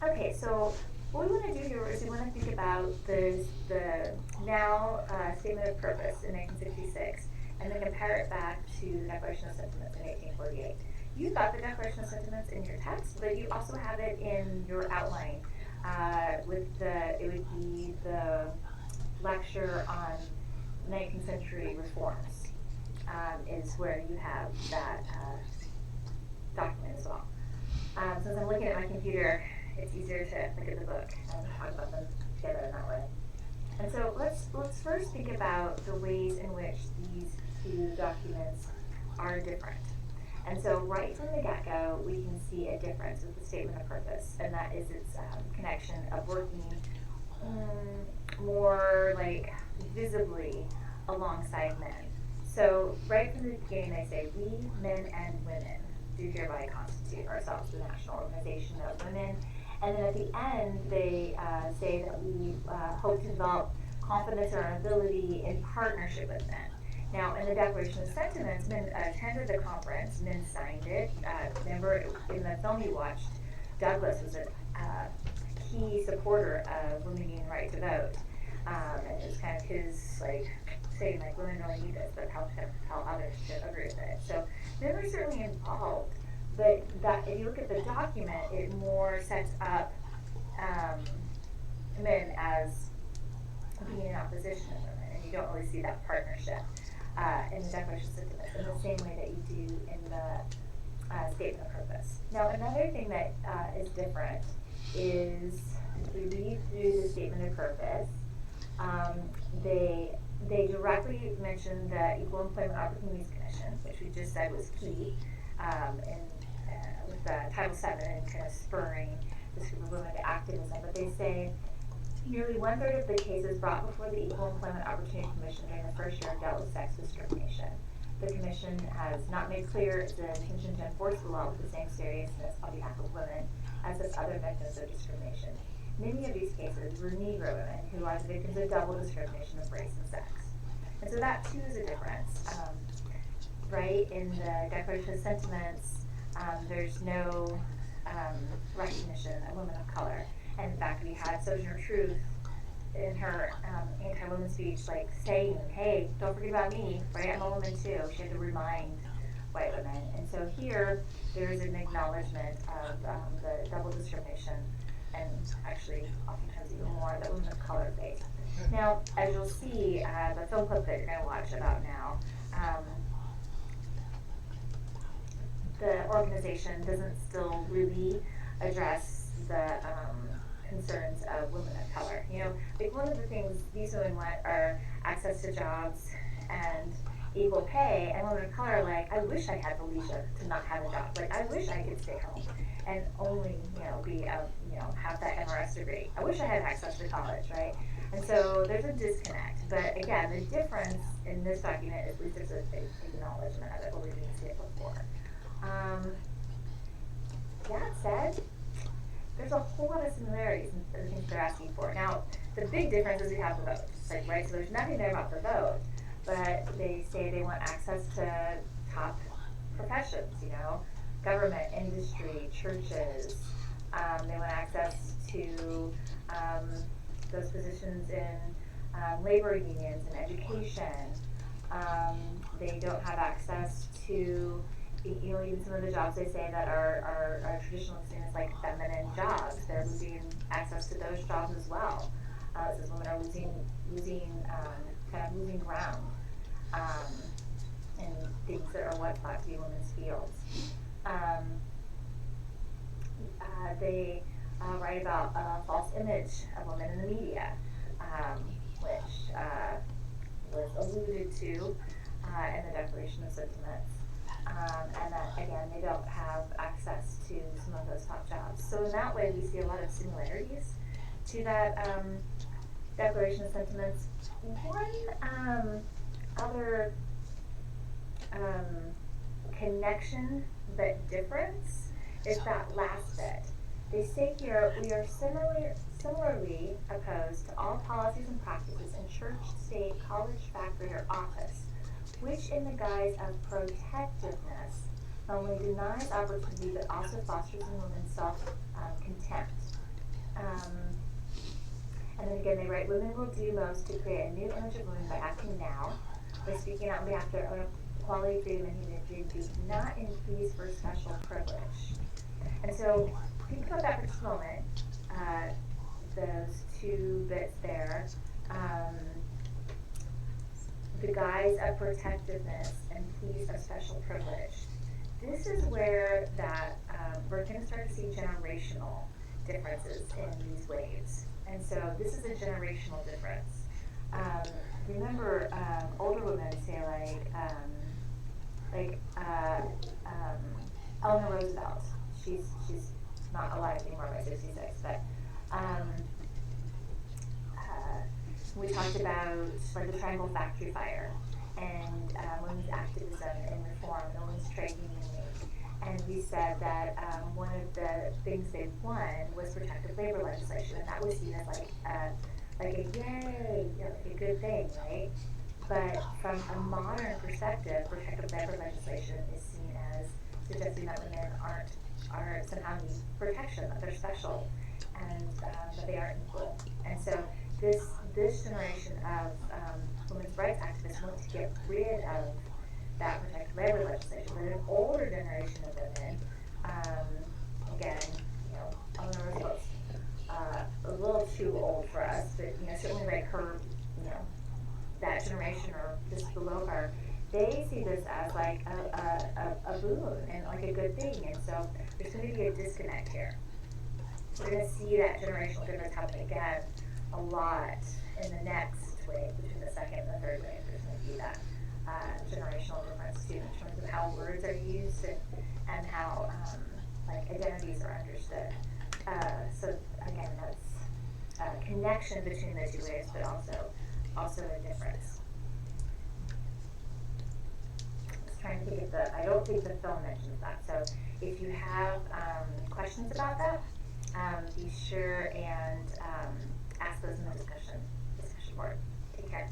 Okay, so what we want to do here is we want to think about the now Statement of Purpose in 1966, and then compare it back to the Declaration of Sentiments in 1848. You've got the Declaration of Sentiments in your text, but you also have it in your outline. It would be the lecture on 19th century reforms, is where you have that document as well. Since I'm looking at my computer, it's easier to look at the book and talk about them together in that way. And so let's first think about the ways in which these two documents are different. And so right from the get-go, we can see a difference with the Statement of Purpose, and that is its connection of working more like visibly alongside men. So right from the beginning, they say, "We, men and women, do hereby constitute ourselves the National Organization of Women." And then at the end, they say that we hope to develop confidence in our ability in partnership with men. Now, in the Declaration of Sentiments, men attended the conference, men signed it. Remember, in the film you watched, Douglas was a key supporter of women getting the right to vote. And it was kind of his, saying, women really need this, but how others should agree with it. So men were certainly involved, but that if you look at the document, it more sets up men as being in opposition to women, and you don't really see that partnership in the Declaration of Sentiments in the same way that you do in the Statement of Purpose. Now, another thing that is different is, if we read through the Statement of Purpose, they directly mention the Equal Employment Opportunities Commission, which we just said was key with Title VII and kind of spurring this group of women to activism. But they say nearly 1/3 of the cases brought before the Equal Employment Opportunity Commission during the first year dealt with sex discrimination. The Commission has not made clear its intention to enforce the law with the same seriousness on behalf of women as with other victims of discrimination. Many of these cases were Negro women who are the victims of double discrimination of race and sex. And so that too is a difference. Right, in the Declaration of Sentiments, there's no recognition of women of color. And in fact, we had Sojourner Truth in her anti-women speech, saying, "Hey, don't forget about me, right? I'm a woman too." She had to remind white women. And so here, there's an acknowledgement of the double discrimination, and actually, oftentimes even more, that women of color face. Now, as you'll see, the film clip that you're going to watch about now, the organization doesn't still really address the concerns of women of color. One of the things these women want are access to jobs and equal pay, and women of color are like, "I wish I had the leisure to not have a job. I wish I could stay home and only, be have that MRS degree. I wish I had access to college," right? And so there's a disconnect. But again, the difference in this document is at least there's an acknowledgement of it, where we didn't see it before. That said, there's a whole lot of similarities in the things they're asking for. Now, the big difference is we have the vote, right? So there's nothing there about the vote, but they say they want access to top professions, government, industry, churches. They want access to those positions in labor unions and education. They don't have access to even some of the jobs they say that are traditionally seen as feminine jobs. They're losing access to those jobs as well. It says women are losing ground in things that are what thought to be women's fields. They write about a false image of women in the media, which was alluded to in the Declaration of Sentiments. And that, again, they don't have access to some of those top jobs. So in that way, we see a lot of similarities to that Declaration of Sentiments. One other connection but difference is that last bit. They say here, "We are similarly opposed to all policies and practices in church, state, college, factory, or office, which in the guise of protectiveness not only denies opportunity but also fosters in women self-contempt, And then again, they write, women will do most to create a new image of women by acting now, by speaking out on behalf of their own equality, freedom, and humanity, not in fees for special privilege. And so, think about that for just a moment. Those two bits there. The guise of protectiveness and pleas of special privilege. This is where that we're going to start to see generational differences in these ways. And so this is a generational difference. Remember, older women say Eleanor Roosevelt. She's not alive anymore by 66, but we talked about like the Triangle Factory Fire and women's activism and reform, the Women's Trade Union League. And we said that one of the things they won was protective labor legislation, and that was seen as like a yay, like a good thing, right? But from a modern perspective, protective labor legislation is seen as suggesting that women are somehow need protection, that they're special, and that they aren't equal. And so this generation of women's rights activists want to get rid of that protective labor legislation. But an older generation of women, again, Eleanor Roosevelt's a little too old for us, but certainly like her, that generation or just below her, they see this as like a boon and like a good thing. And so there's going to be a disconnect here. We're going to see that generational difference happen again a lot in the next wave, between the second and the third wave. There's going to be that generational difference too, in terms of how words are used and how like identities are understood. So again, that's a connection between the two waves, but also a difference. Just trying to think of I don't think the film mentions that. So if you have questions about that, be sure and ask those in the discussion board. Take care.